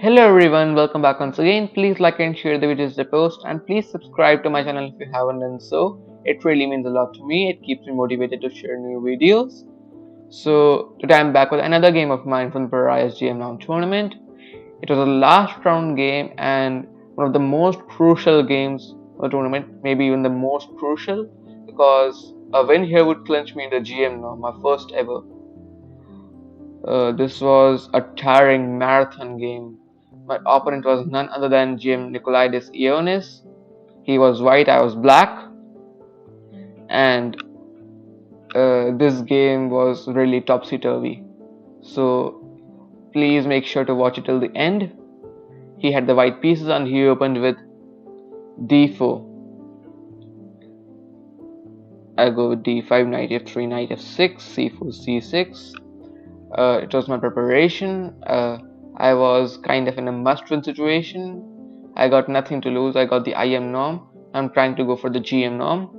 Hello everyone, welcome back once again. Please like and share the videos they post, and please subscribe to my channel if you haven't done so. It really means a lot to me. It keeps me motivated to share new videos. So today I'm back with another game of mine from the Pariah's GM tournament. It was a last round game and one of the most crucial games of the tournament, maybe even the most crucial, because a win here would clinch me in the GM now, my first ever. This was a tiring marathon game. My opponent was none other than GM Nikolaidis Ioannis. He was white, I was black, and this game was really topsy-turvy. So please make sure to watch it till the end. He had the white pieces and he opened with d4. I go with d5, knight f3, knight f6, c4, c6. It was my preparation. I was kind of in a must-win situation. I got nothing to lose. I got the IM norm. I'm trying to go for the GM norm.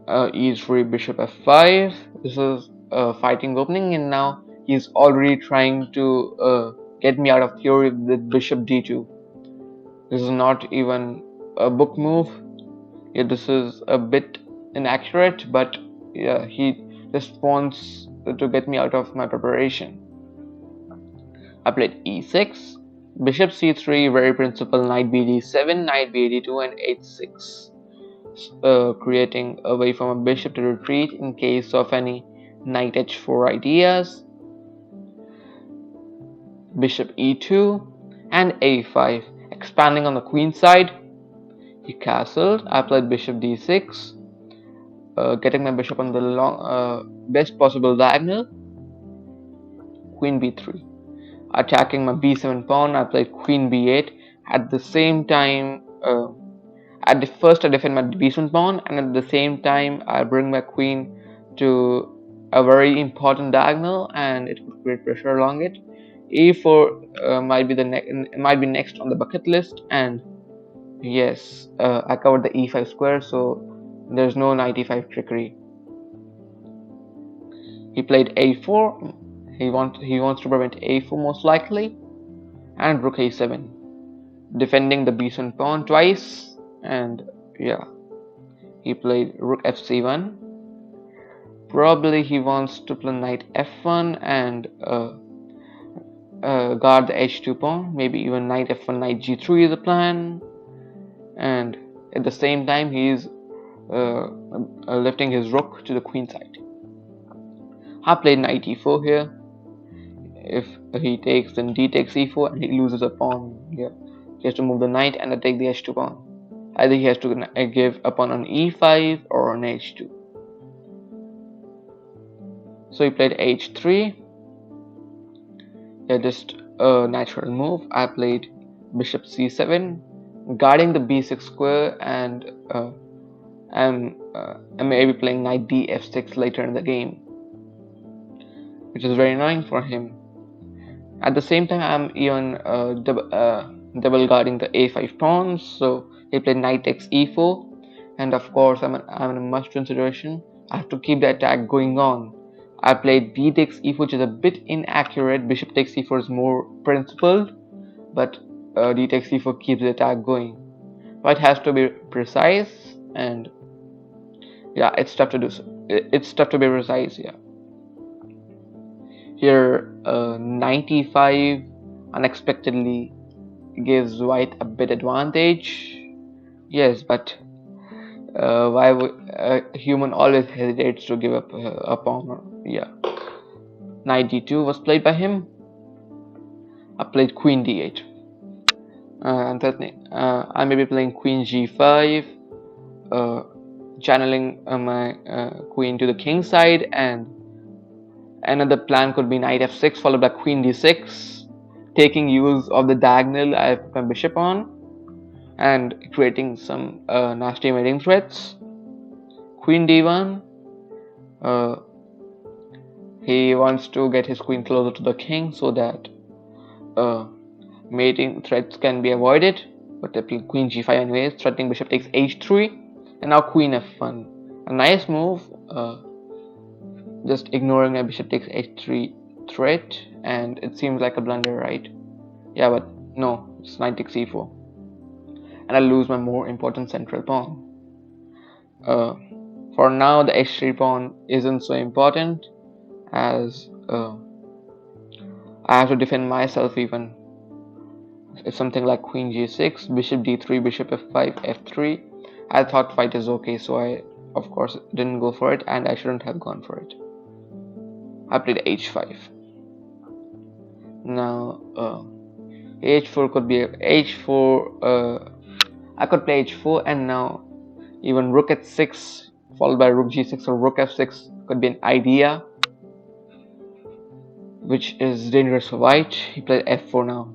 E3, bishop f5. This is a fighting opening, and now he's already trying to get me out of theory with bishop d2. This is not even a book move. Yeah, this is a bit inaccurate, but yeah, he just wants to get me out of my preparation. I played e6, bishop c3, very principal, knight bd7, knight bd2, and h6, creating a way for my bishop to retreat in case of any knight h4 ideas. Bishop e2 and a5, expanding on the queen side. He castled. I played bishop d6, getting my bishop on the best possible diagonal. Queen b3. Attacking my b7 pawn, I played queen b8. At the same time, at the first I defend my b7 pawn, and at the same time I bring my queen to a very important diagonal, and it would create pressure along it. e4 might be next on the bucket list, and yes, I covered the e5 square, so there's no knight e5 trickery. He played a4. He wants to prevent a4 most likely, and rook a7, defending the b7 pawn twice. And yeah, he played rook fc1. Probably he wants to play knight f1 and guard the h2 pawn. Maybe even knight f1, knight g3 is the plan. And at the same time, he's lifting his rook to the queen side. I played knight e4 here. If he takes, then d takes e4, and he loses a pawn. Yeah, he has to move the knight and take the h2 pawn. Either he has to give a pawn on e5 or on h2. So he played h3. Yeah, just a natural move. I played bishop c7, guarding the b6 square, and I'm maybe playing knight d f6 later in the game, which is very annoying for him. At the same time, I'm even double guarding the a5 pawns, so he played knight takes e4, and of course I'm in a must-win situation. I have to keep the attack going on. I played d takes e4, which is a bit inaccurate. Bishop takes e4 is more principled, but d takes e4 keeps the attack going. But it has to be precise, and yeah, it's tough to do so. It's tough to be precise, yeah. Here, 95 unexpectedly gives white a bit advantage. Yes, but why would a human always hesitates to give up a pawn? Yeah. Knight d2 was played by him. I played queen d8. I may be playing queen g5, channeling my queen to the king side, and another plan could be knight f6 followed by queen d6, taking use of the diagonal I put my bishop on and creating some nasty mating threats. Queen d1. He wants to get his queen closer to the king so that mating threats can be avoided. But they play queen g5 anyways, threatening bishop takes h3, and now queen f1. A nice move. Just ignoring a bishop takes h3 threat, and it seems like a blunder, right? Yeah, but no, it's knight takes e4, and I lose my more important central pawn. For now, the h3 pawn isn't so important, as I have to defend myself even. It's something like queen g6, bishop d3, bishop f5, f3. I thought fight is okay, so I of course didn't go for it, and I shouldn't have gone for it. I played h5. Now h4 could be h4. I could play h4, and now even rook h6 followed by rook g6 or rook f6 could be an idea, which is dangerous for white. He played f4 now,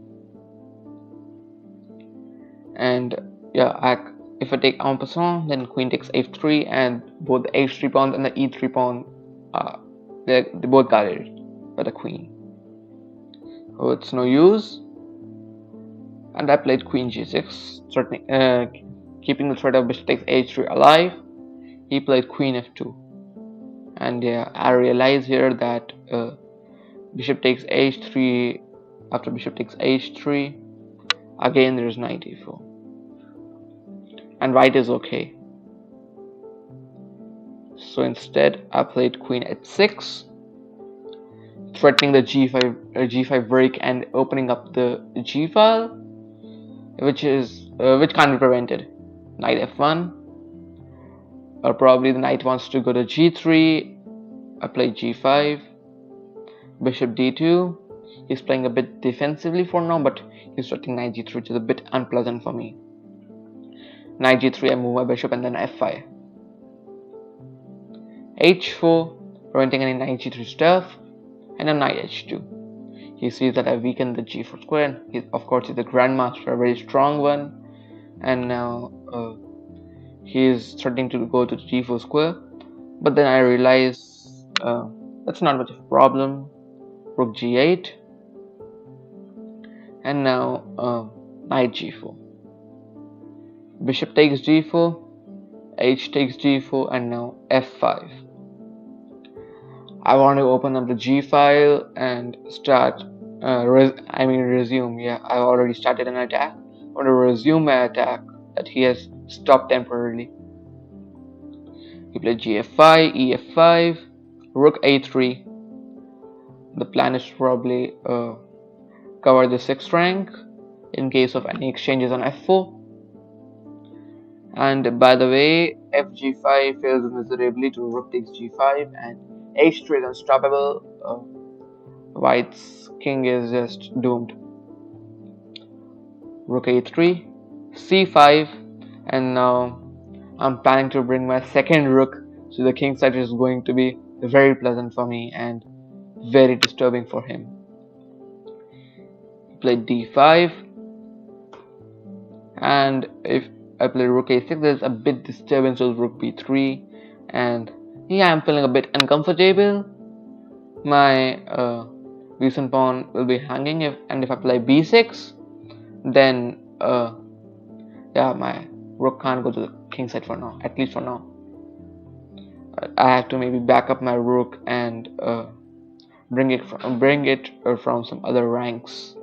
and yeah, if I take en passant, then queen takes f3, and both the h3 pawn and the e3 pawn, they both guarded by the queen. So it's no use, and I played queen g6, keeping the threat of bishop takes h3 alive. He played queen f2, and yeah, I realize here that bishop takes h3. After bishop takes h3, again there is knight e4, and white is okay. So instead, I played queen h6, threatening the g5 break and opening up the g file, which can't be prevented. Knight f1, or probably the knight wants to go to g3. I played g5, bishop d2. He's playing a bit defensively for now, but he's threatening knight g3, which is a bit unpleasant for me. Knight g3, I move my bishop, and then f5. h4, preventing any knight g3 stuff, and then knight h2. He sees that I weakened the g4 square, and of course he's a grandmaster, a very strong one, and now he's threatening to go to the g4 square. But then I realize that's not much of a problem. Rook g8, and now knight g4. Bishop takes g4, h takes g4, and now f5. I want to open up the g file and start resume. Yeah, I've already started an attack. I want to resume my attack that he has stopped temporarily. He played gf5, ef5, rook a3. The plan is to probably cover the 6th rank in case of any exchanges on f4. And by the way, fg5 fails miserably to rook takes g5, and h3 is unstoppable. White's king is just doomed. Rook a3, c5, and now I'm planning to bring my second rook, so the king side is going to be very pleasant for me and very disturbing for him. He played d5, and if I play rook a6, there's a bit disturbance with rook b3, and yeah, I'm feeling a bit uncomfortable. My recent pawn will be hanging, and if I play b6, then yeah, my rook can't go to the king side for now, at least for now. I have to maybe back up my rook and bring it from some other ranks.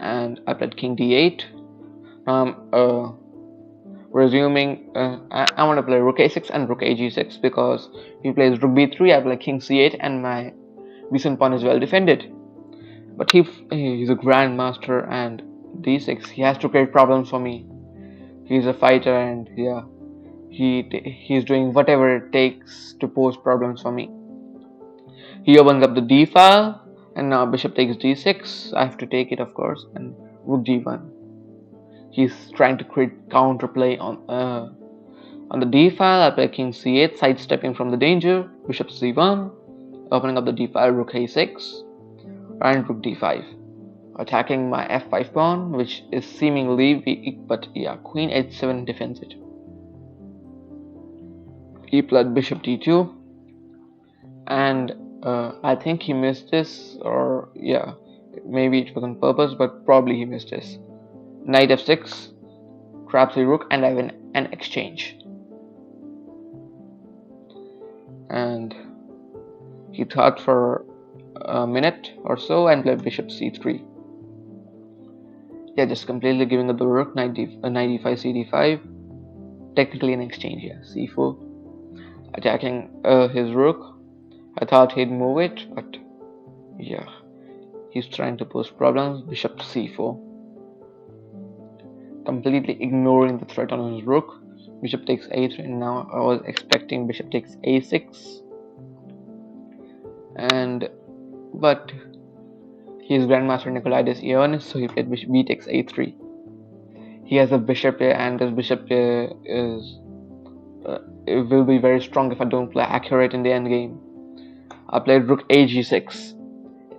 And I played king d8. Resuming, I want to play rook a6 and rook ag6, because if he plays rook b3, I play king c8, and my recent pawn is well defended. But he's a grandmaster, and d6, he has to create problems for me. He's a fighter, and yeah, he's doing whatever it takes to pose problems for me. He opens up the d file, and now bishop takes d6. I have to take it, of course, and rook g1. He's trying to create counterplay on the d file. I play king c8, sidestepping from the danger. Bishop c1, opening up the d file, rook a6, and rook d5, attacking my f5 pawn, which is seemingly weak, but yeah, queen h7 defends it. He played bishop d2, and I think he missed this, or yeah, maybe it was on purpose, but probably he missed this. Knight f6, traps the rook, and I win an exchange. And he thought for a minute or so and played bishop c3. Yeah, just completely giving up the rook, knight e5, cd5. Technically an exchange, yeah. c4, attacking his rook. I thought he'd move it, but yeah, he's trying to pose problems. Bishop c4, completely ignoring the threat on his rook. Bishop takes a3, and now I was expecting bishop takes a6, but he's Grandmaster Nikolaidis Ioannis, so he played bishop b takes a3. He has a bishop here, and this biship here it will be very strong if I don't play accurate in the endgame. I played rook ag6.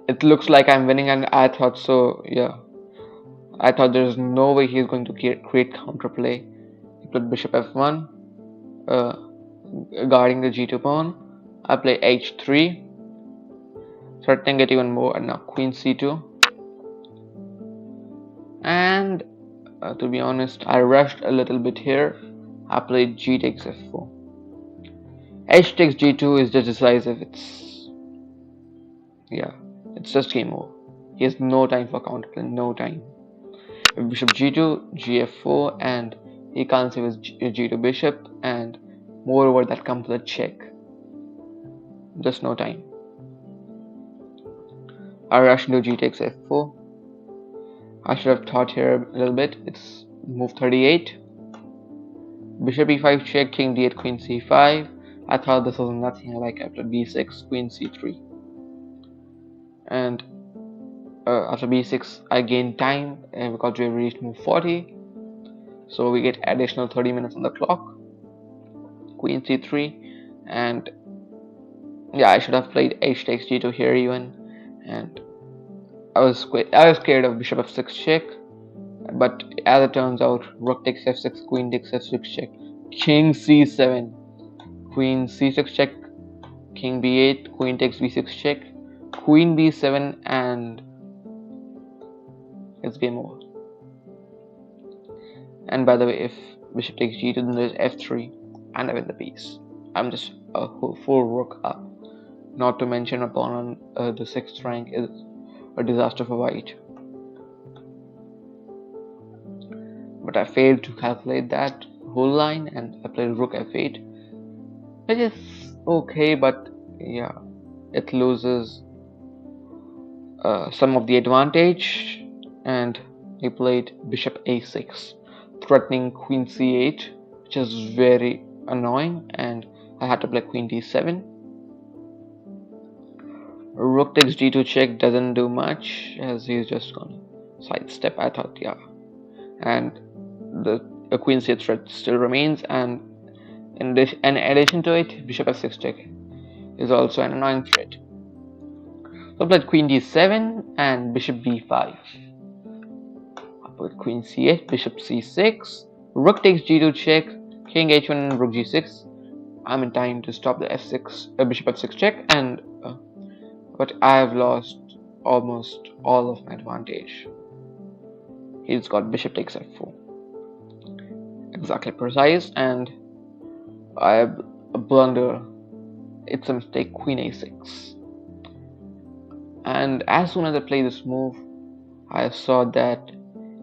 It looks like I'm winning, and I thought so. Yeah, I thought there's no way he's going to create counterplay. He played bishop f1, guarding the g2 pawn. I play h3, threatening it even more, and now queen c2. And to be honest, I rushed a little bit here. I played g takes f4. H takes g2 is just decisive. It's just game over. He has no time for counterplay, no time. Bishop g2, gf4, and he can't save his g2 bishop, and moreover that comes with a check. Just no time. I rush into g takes f4. I should have thought here a little bit. It's move 38. Bishop e5 check, king d8, queen c5. I thought this was nothing like after b6, queen c3. And after b6 I gained time because we have reached move 40, so we get additional 30 minutes on the clock. Queen c3, and yeah, I should have played h takes g2 here even, and I was scared of bishop f6 check, but as it turns out, rook takes f6, queen takes f6 check, king c7, queen c6 check, king b8, queen takes b6 check, queen b7, and it's game over. And by the way, if bishop takes g2, then there's f3, and I win the piece. I'm just a full rook up. Not to mention a pawn on the 6th rank is a disaster for white. But I failed to calculate that whole line, and I played rook f8, which is okay, but yeah, it loses some of the advantage. And he played bishop a6, threatening queen c8, which is very annoying, and I had to play queen d7. Rook takes g2 check doesn't do much, as he's just gonna sidestep, I thought, yeah. And the queen c8 threat still remains, and in addition to it, bishop f6 check is also an annoying threat. So I played queen d7 and bishop b5. With queen c8, bishop c6, rook takes g2 check, king h1, and rook g6. I'm in time to stop the bishop f6 check, and but I have lost almost all of my advantage. He's got bishop takes f4, exactly precise, and I have a blunder. It's a mistake, queen a6. And as soon as I play this move, I saw that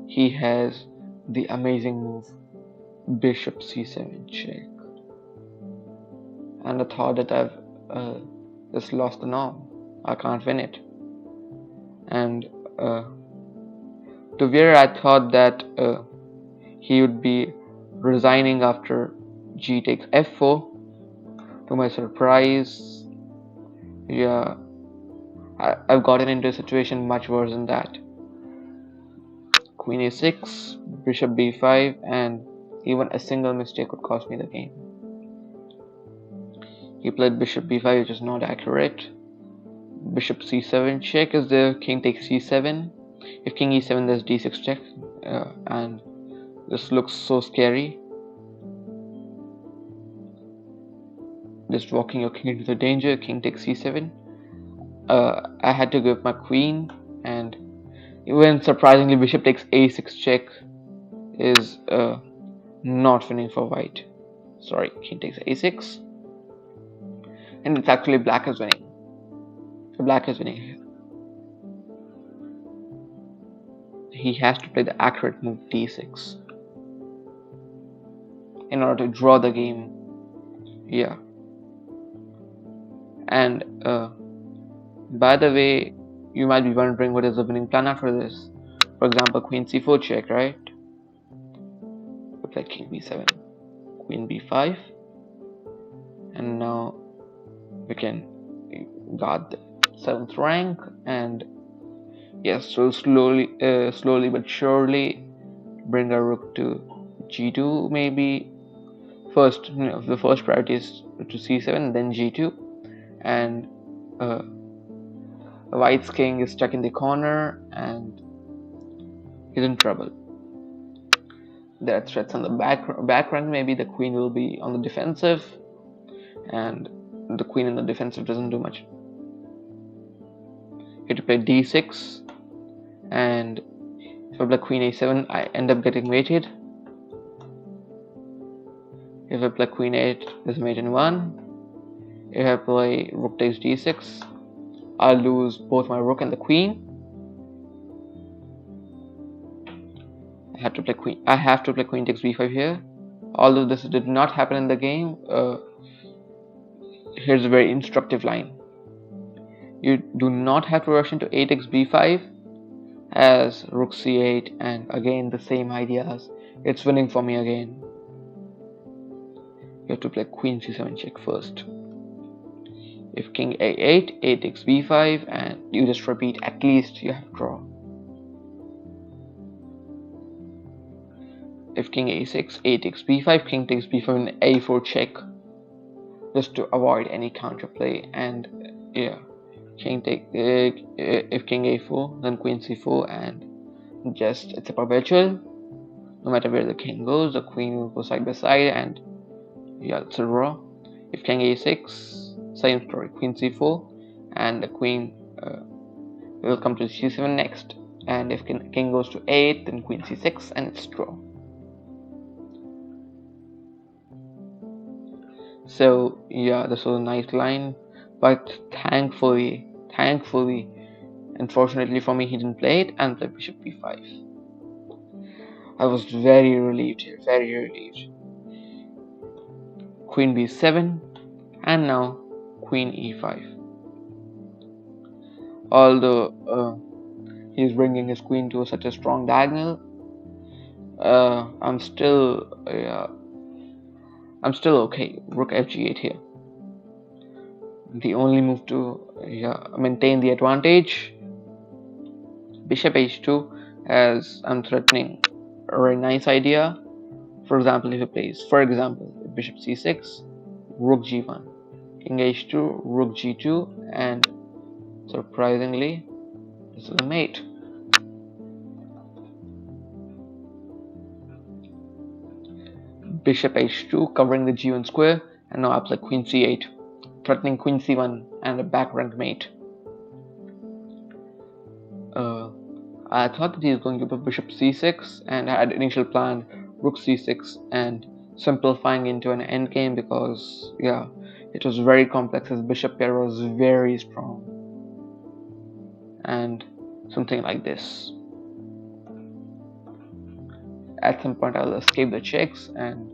he has the amazing move bishop c7 check, and I thought that I've just lost the norm. I can't win it. And to where I thought that he would be resigning after g takes f4. To my surprise, yeah, I've gotten into a situation much worse than that. Queen a6, bishop b5, and even a single mistake could cost me the game. He played bishop b5, which is not accurate. Bishop c7 check is there, king takes c7. If king e7, there's d6 check, and this looks so scary. Just walking your king into the danger. King takes c7. I had to give my queen, and even surprisingly, bishop takes a6 check is not winning for white. Sorry, king takes a6, and it's actually black is winning. So black is winning here. He has to play the accurate move d6 in order to draw the game. Yeah. And by the way, you might be wondering what is the winning plan after this. For example, queen c4 check, right? We play king b7, queen b5, and now we can guard the 7th rank. And yes, so slowly but surely bring our rook to g2. Maybe first, the first priority is to c7, then g2, and white's king is stuck in the corner and he's in trouble. There are threats on the back rank. Maybe the queen will be on the defensive, and the queen in the defensive doesn't do much. Here to play d6, and if I play queen a7, I end up getting mated. If I play queen 8, there's mate in 1. If I play rook takes d6, I'll lose both my rook and the queen. I have to play queen takes b5 here. Although this did not happen in the game, here's a very instructive line. You do not have to rush into a takes b5 as rook c8, and again the same ideas. It's winning for me again. You have to play queen c7 check first. If king a8, a takes b5, and you just repeat, at least you have to draw. If king a6, a takes b5, king takes b5, and a4 check, just to avoid any counterplay. And yeah, if king a4, then queen c4, and just it's a perpetual. No matter where the king goes, the queen will go side by side, and yeah, it's a draw. If king a6, same story, queen c4, and the queen will come to c7 next. And if king goes to 8, then queen c6, and it's draw. So yeah, this was a nice line, but thankfully, unfortunately for me, he didn't play it and played bishop b5. I was very relieved here, very relieved. Queen b7, and now queen e5. Although he's bringing his queen to such a strong diagonal, I'm still okay. Rook fg8 here. The only move to maintain the advantage. Bishop h2, as I'm threatening a very nice idea. For example, if he plays, bishop c6, rook g1, king h2, rook g2, and surprisingly, this is a mate. Bishop h2 covering the g1 square, and now I play queen c8, threatening queen c1 and a back rank mate. I thought that he was going to play bishop c6, and I had initial plan rook c6 and simplifying into an endgame, because yeah, it was very complex. His bishop pair was very strong, and something like this. At some point I'll escape the checks and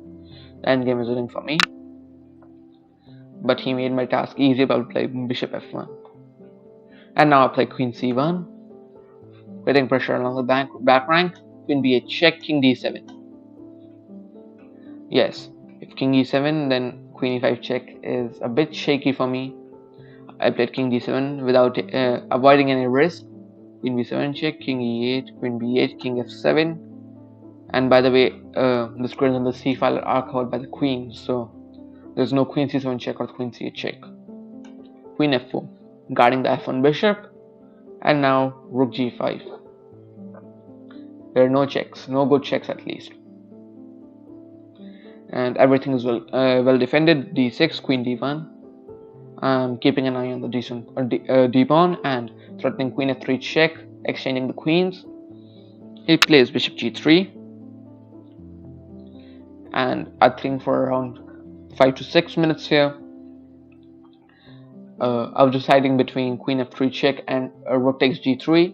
the endgame is winning for me. But he made my task easier by playing bishop f1. And now I play queen c1, putting pressure along the back rank. Queen b8 check, king d7. Yes, if king e7, then queen e5 check is a bit shaky for me. I played king d7 without avoiding any risk. Queen b7 check, king e8, queen b8, king f7. And by the way, the squares on the c file are covered by the queen, so there's no queen c7 check or queen c8 check. Queen f4, guarding the f1 bishop, and now rook g5. There are no checks, no good checks at least, and everything is well defended. d6, queen d1. I'm keeping an eye on the d pawn and threatening queen f3 check, exchanging the queens. He plays bishop g3, and I think for around 5 to 6 minutes here, I was deciding between queen f3 check and rook takes g3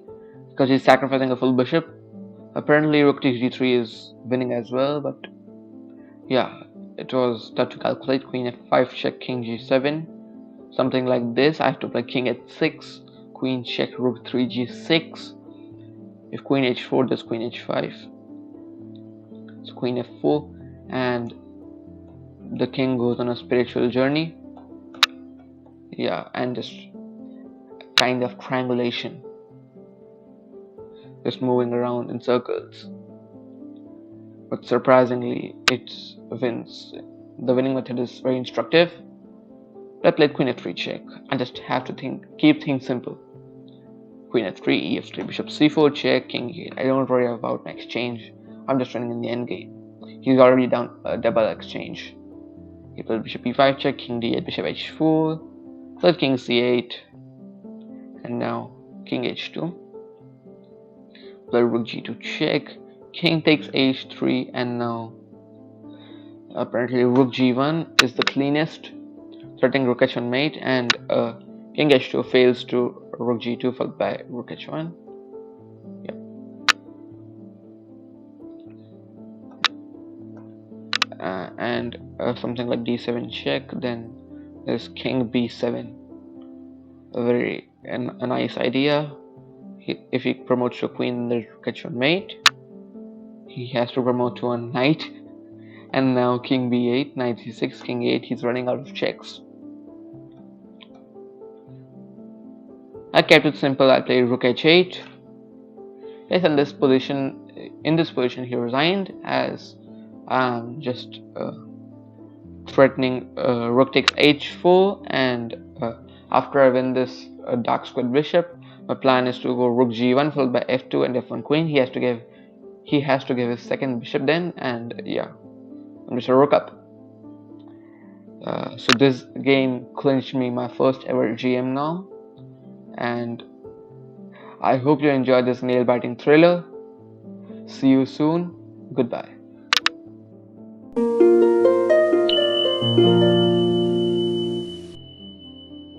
because he's sacrificing a full bishop. Apparently rook takes g3 is winning as well, but yeah, it was tough to calculate. Queen f5 check, king g7, something like this. I have to play king h6, queen check, rook 3 g6. If queen h4, there's queen h5. So queen f4, and the king goes on a spiritual journey. Yeah, and just kind of triangulation, just moving around in circles. But surprisingly, it wins. The winning method is very instructive. I played queen f3 check. I just have to keep things simple. Queen f3, ef3, bishop c4 check, king e8. I don't worry about an exchange. I'm just running in the endgame. He's already down a double exchange. He played bishop e5 check, king d8, bishop h4, played king c8, and now king h2. Played rook g2 check, king takes h3, and now apparently rook g1 is the cleanest, threatening rook h1 mate, and king h2 fails to rook g2 followed by rook h1. Yeah. And something like d7 check, then there's king b7. A nice idea. If he promotes to a queen, there's rook h1 mate. He has to promote to a knight, and now king b8, knight c6, king a8. He's running out of checks. I kept it simple. I played rook h8. Yes, in this position, he resigned as just threatening rook takes h4, and after I win this dark squared bishop, my plan is to go rook g1 followed by f2 and f1 queen. He has to give his second bishop then, and yeah, I'm just a rook up. So this game clinched me my first ever GM now, and I hope you enjoyed this nail-biting thriller. See you soon. Goodbye.